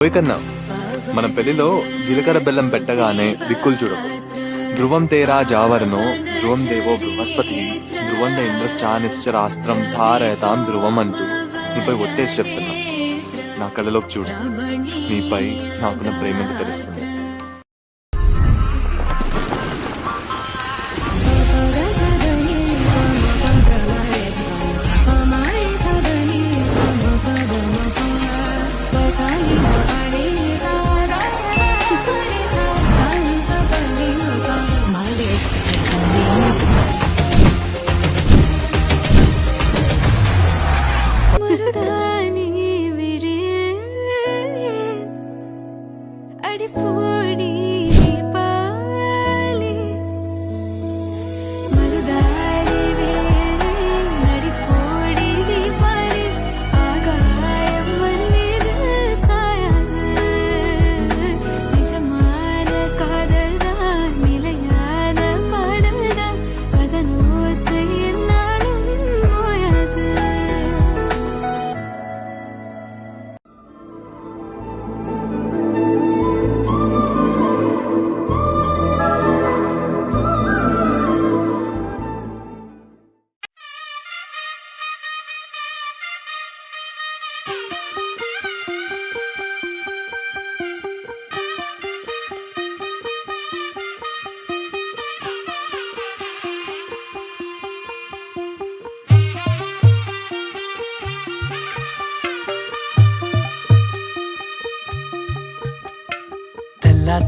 కన్నా మన పెళ్లిలో జీలకర్ర బెల్లం పెట్టగానే దిక్కులు చూడకు. ధ్రువం తేరా జావరనో ధ్రువం దేవో బృహస్పతి ధ్రువం ఇంద్రశ్చానిశ్చరాస్త్రం ధారయతాం ధ్రువం అంటూ నీపై ఒట్టేసి చెప్తున్నా. నా కళ్ళలోకి చూడు, నీపై నాకున్న ప్రేమకు తెలుస్తుంది.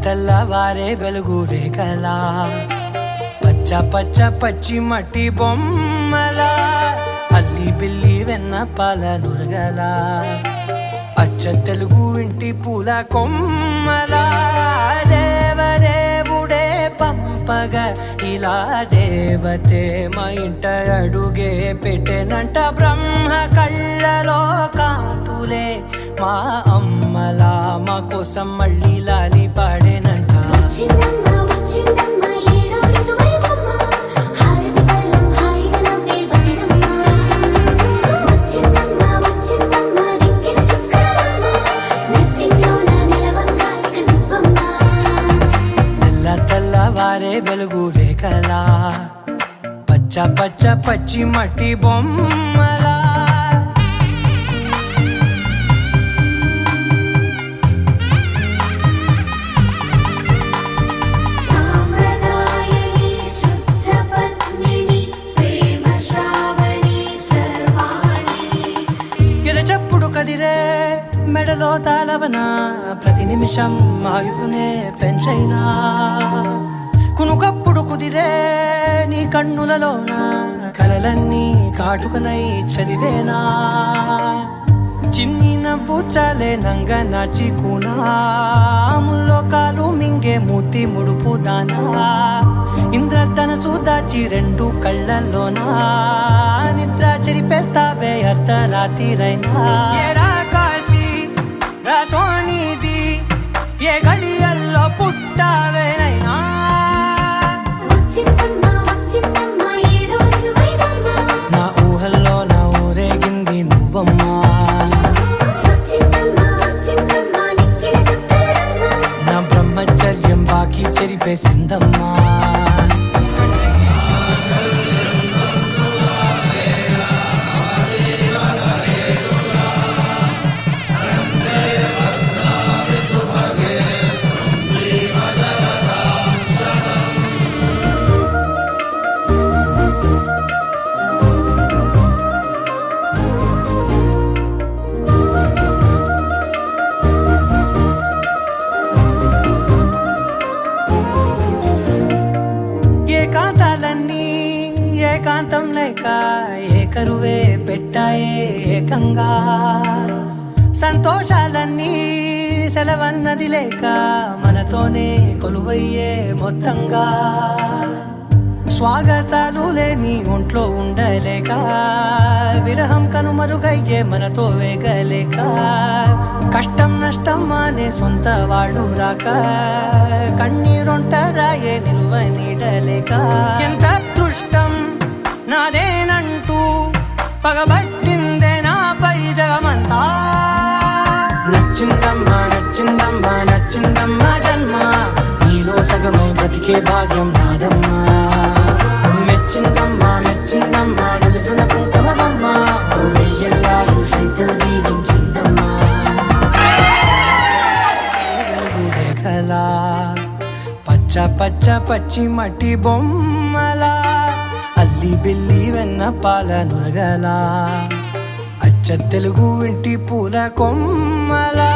తెల్లవారే వెలుగు రేఖలా పచ్చ పచ్చ పచ్చి మట్టి బొమ్మలా అల్లి బిల్లి వెన్న పాల నురగలా అచ్చ తెలుగు ఇంటి పూల కొమ్మలా దేవదేవుడే పంపగా ఇలా దేవతే మా ఇంట అడుగే పెట్టెనంట. బ్రహ్మ కళ్ళలో కాంతులే మా అమ్మలా మా కోసం మళ్ళీ లాలి పాడేనంట. తెల్లవారే వెలుగు రేఖలా పచ్చ పచ్చ పచ్చి మట్టి బొమ్మలా కదిరే మెడలో తాళవన ప్రతి నిమిషం ఆయుధునే పెంచైనా కునుకప్పుడు కుదిరే నీ కన్నులలోన కలలన్నీ కాటుకనై చదివేనా. చిన్ని నవ్వు చాలే నంగ నాచి కూనాముల్లో కాలు మింగే మూతి ముడుపు దానా ఇంద్రధనసు దాచి రెండు కళ్ళల్లోనా నిద్ర చెరిపేస్తావే అర్ధరాత్రిరైనా. కాశీ రాసోనిది ఏ గడియల్లో పుట్టావేనైనా నా ఊహల్లో నా ఊరేగింది నువ్వమ్మా. నా బ్రహ్మచర్యం బాకీ చెరిపేసిందమ్మా. ఏకాంతం లేక ఏకరువే పెట్టాయే ఏకంగా సంతోషాలన్నీ సెలవన్నది లేక మనతోనే కొలువయ్యే మొత్తంగా స్వాగతాలు లేని ఒంట్లో ఉండలేక విరహం కనుమరుగయ్యే మనతో వేగలేక కష్టం నష్టం అనే సొంత వాళ్ళు రాక కన్నీరొంటరాయే నిలువ నీడలేక ఎంత అదృష్టం నాదేనంటూ పగబట్టిందే నాపై జగమంతా. నచ్చిందమ్మా నచ్చిందమ్మా నచ్చిందమ్మా జన్మ నీలో సగమై బ్రతికే భాగ్యం నాదమ్మా మెచ్చిందమ్మా మెచ్చిందమ్మా నిలుచున కుంకుమమ్మా వెయ్యల్లా ఋషంటూ దీవించిందమ్మా వెలుగు రేఖలా పచ్చ పచ్చ పచ్చి మట్టి బొమ్మలా అల్లి బిల్లి వెన్న పాల నురగలా అచ్చ తెలుగు ఇంటి పూల కొమ్మలా